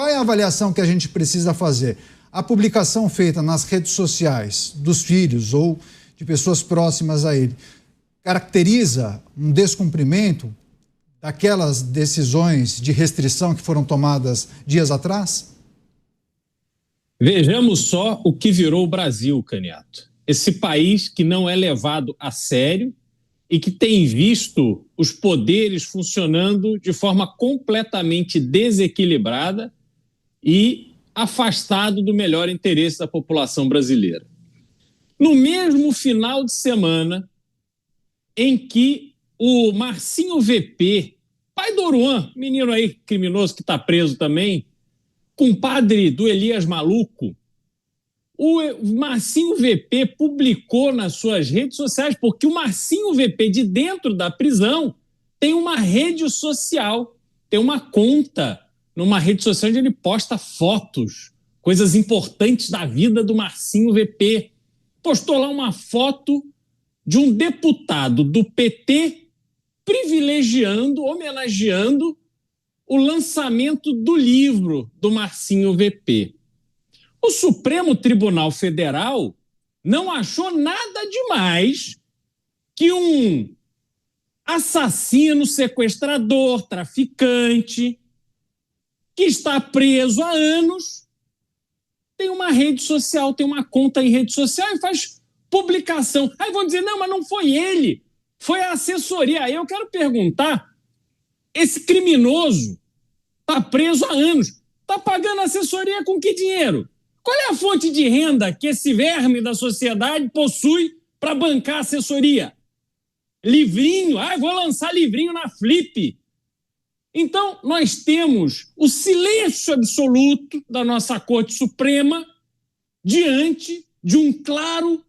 Qual é a avaliação que a gente precisa fazer? A publicação feita nas redes sociais dos filhos ou de pessoas próximas a ele caracteriza um descumprimento daquelas decisões de restrição que foram tomadas dias atrás? Vejamos só o que virou o Brasil, Caniato. Esse país que não é levado a sério e que tem visto os poderes funcionando de forma completamente desequilibrada e afastado do melhor interesse da população brasileira. No mesmo final de semana em que o Marcinho VP, pai do Oruan, menino aí criminoso que está preso também, compadre do Elias Maluco, o Marcinho VP publicou nas suas redes sociais, porque o Marcinho VP de dentro da prisão tem uma rede social, tem uma conta numa rede social onde ele posta fotos, coisas importantes da vida do Marcinho VP. Postou lá uma foto de um deputado do PT privilegiando, homenageando o lançamento do livro do Marcinho VP. O Supremo Tribunal Federal não achou nada demais que um assassino, sequestrador, traficante, que está preso há anos, tem uma rede social, tem uma conta em rede social e faz publicação. Aí vão dizer, não, mas não foi ele, foi a assessoria. Aí eu quero perguntar, esse criminoso está preso há anos, está pagando assessoria com que dinheiro? Qual é a fonte de renda que esse verme da sociedade possui para bancar assessoria? Livrinho, vou lançar livrinho na Flip. Então, nós temos o silêncio absoluto da nossa Corte Suprema diante de um claro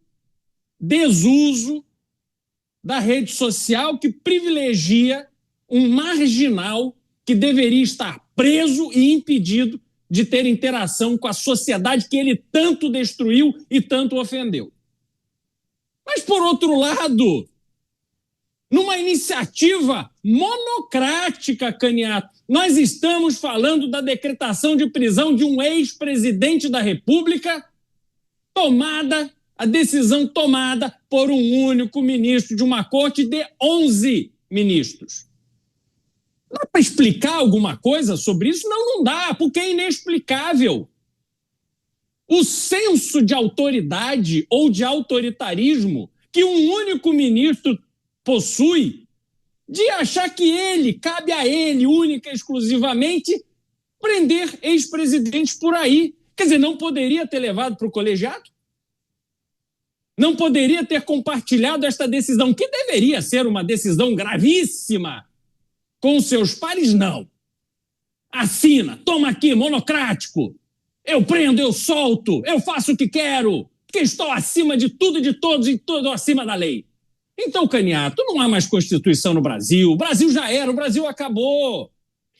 desuso da rede social que privilegia um marginal que deveria estar preso e impedido de ter interação com a sociedade que ele tanto destruiu e tanto ofendeu. Mas, por outro lado, numa iniciativa monocrática, Caniato, nós estamos falando da decretação de prisão de um ex-presidente da República, a decisão tomada por um único ministro de uma corte de 11 ministros. Dá para explicar alguma coisa sobre isso? Não dá, porque é inexplicável. O senso de autoridade ou de autoritarismo que um único ministro possui, de achar que cabe a ele, única e exclusivamente, prender ex-presidentes por aí. Quer dizer, não poderia ter levado para o colegiado? Não poderia ter compartilhado esta decisão, que deveria ser uma decisão gravíssima, com seus pares? Não. Assina, toma aqui, monocrático. Eu prendo, eu solto, eu faço o que quero, porque estou acima de tudo e de todos e tudo acima da lei. Então, Caniato, não há mais Constituição no Brasil. O Brasil já era, o Brasil acabou.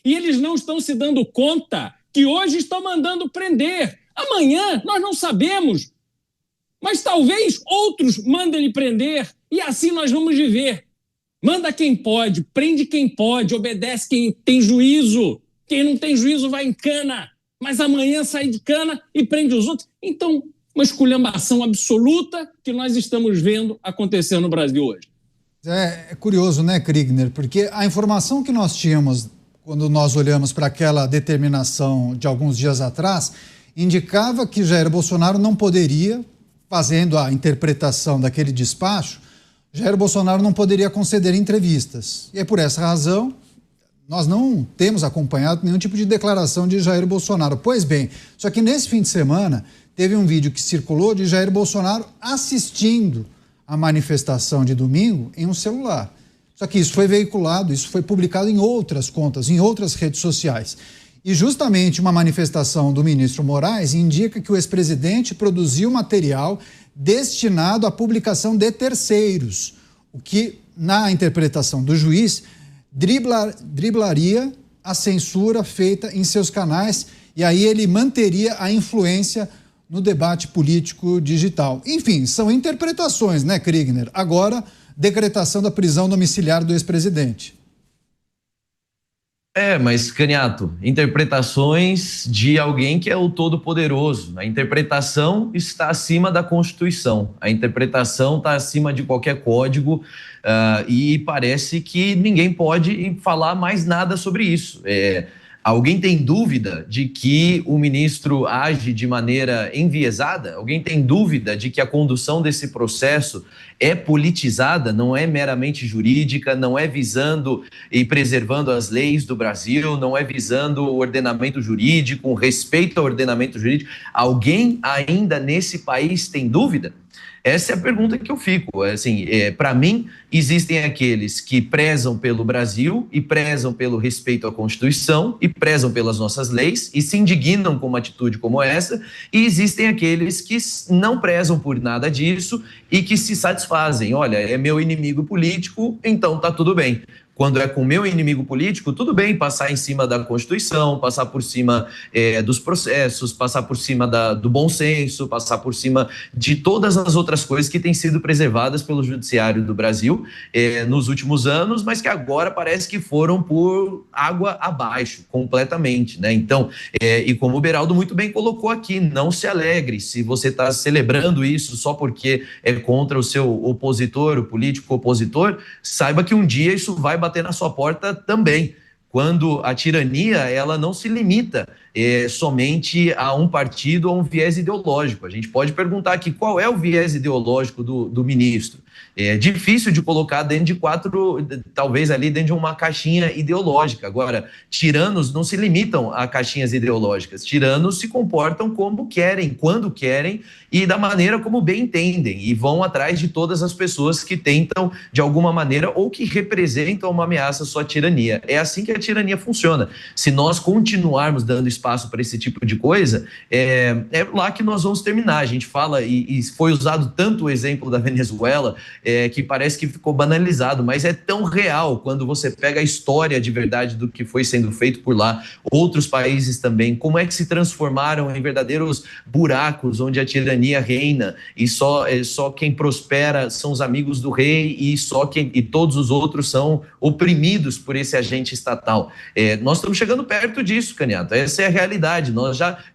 E eles não estão se dando conta que hoje estão mandando prender. Amanhã nós não sabemos, mas talvez outros mandem ele prender e assim nós vamos viver. Manda quem pode, prende quem pode, obedece quem tem juízo. Quem não tem juízo vai em cana, mas amanhã sai de cana e prende os outros. Então, uma esculhambação absoluta que nós estamos vendo acontecer no Brasil hoje. É curioso, né, Kriegner? Porque a informação que nós tínhamos quando nós olhamos para aquela determinação de alguns dias atrás indicava que Jair Bolsonaro não poderia, fazendo a interpretação daquele despacho, Jair Bolsonaro não poderia conceder entrevistas. E é por essa razão nós não temos acompanhado nenhum tipo de declaração de Jair Bolsonaro. Pois bem, só que nesse fim de semana teve um vídeo que circulou de Jair Bolsonaro assistindo a manifestação de domingo em um celular. Só que isso foi veiculado, isso foi publicado em outras contas, em outras redes sociais. E justamente uma manifestação do ministro Moraes indica que o ex-presidente produziu material destinado à publicação de terceiros, o que, na interpretação do juiz, driblaria a censura feita em seus canais e aí ele manteria a influência no debate político digital. Enfim, são interpretações, né, Kriegner? Agora, decretação da prisão domiciliar do ex-presidente. Mas, Caniato, interpretações de alguém que é o todo-poderoso. A interpretação está acima da Constituição, a interpretação está acima de qualquer código, e parece que ninguém pode falar mais nada sobre isso. Alguém tem dúvida de que o ministro age de maneira enviesada? Alguém tem dúvida de que a condução desse processo é politizada, não é meramente jurídica, não é visando e preservando as leis do Brasil, não é visando o ordenamento jurídico, o respeito ao ordenamento jurídico? Alguém ainda nesse país tem dúvida? Essa é a pergunta que eu fico. Assim, para mim, existem aqueles que prezam pelo Brasil e prezam pelo respeito à Constituição e prezam pelas nossas leis e se indignam com uma atitude como essa, e existem aqueles que não prezam por nada disso e que se satisfazem. Olha, é meu inimigo político, então tá tudo bem. Quando é com o meu inimigo político, tudo bem passar em cima da Constituição, passar por cima dos processos, passar por cima do bom senso, passar por cima de todas as outras coisas que têm sido preservadas pelo Judiciário do Brasil nos últimos anos, mas que agora parece que foram por água abaixo, completamente, né? Então, e como o Beraldo muito bem colocou aqui, não se alegre se você está celebrando isso só porque é contra o seu opositor, o político opositor, saiba que um dia isso vai bater na sua porta também. Quando a tirania, ela não se limita somente a um partido ou a um viés ideológico. A gente pode perguntar aqui qual é o viés ideológico do ministro. É difícil de colocar dentro de talvez ali dentro de uma caixinha ideológica. Agora, tiranos não se limitam a caixinhas ideológicas. Tiranos se comportam como querem, quando querem e da maneira como bem entendem, e vão atrás de todas as pessoas que tentam, de alguma maneira, ou que representam uma ameaça à sua tirania. É assim que a tirania funciona. Se nós continuarmos dando espaço para esse tipo de coisa, é lá que nós vamos terminar. A gente fala, e foi usado tanto o exemplo da Venezuela, que parece que ficou banalizado, mas é tão real quando você pega a história de verdade do que foi sendo feito por lá, outros países também, como é que se transformaram em verdadeiros buracos onde a tirania reina e só quem prospera são os amigos do rei e todos os outros são oprimidos por esse agente estatal. Nós estamos chegando perto disso, Caniato, essa é a realidade.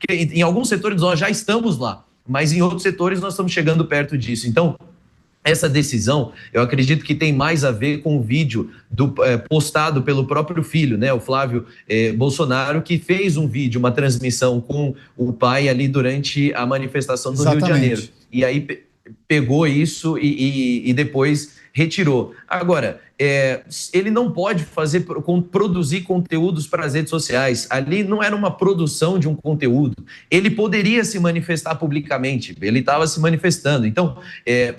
Em alguns setores nós já estamos lá, mas em outros setores nós estamos chegando perto disso. Então, essa decisão, eu acredito que tem mais a ver com o vídeo postado pelo próprio filho, né, o Flávio Bolsonaro, que fez um vídeo, uma transmissão com o pai ali durante a manifestação do Rio de Janeiro. E aí pegou isso e depois retirou. Agora, ele não pode produzir conteúdos para as redes sociais. Ali não era uma produção de um conteúdo. Ele poderia se manifestar publicamente. Ele estava se manifestando. Então,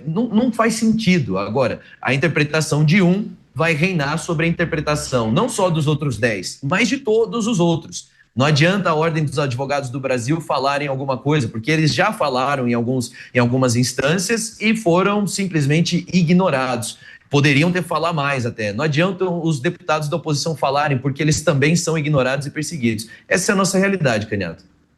não faz sentido. Agora, a interpretação de um vai reinar sobre a interpretação não só dos outros 10, mas de todos os outros. Não adianta a Ordem dos Advogados do Brasil falarem alguma coisa, porque eles já falaram em algumas instâncias e foram simplesmente ignorados. Poderiam ter falado mais até. Não adianta os deputados da oposição falarem, porque eles também são ignorados e perseguidos. Essa é a nossa realidade, Caniato.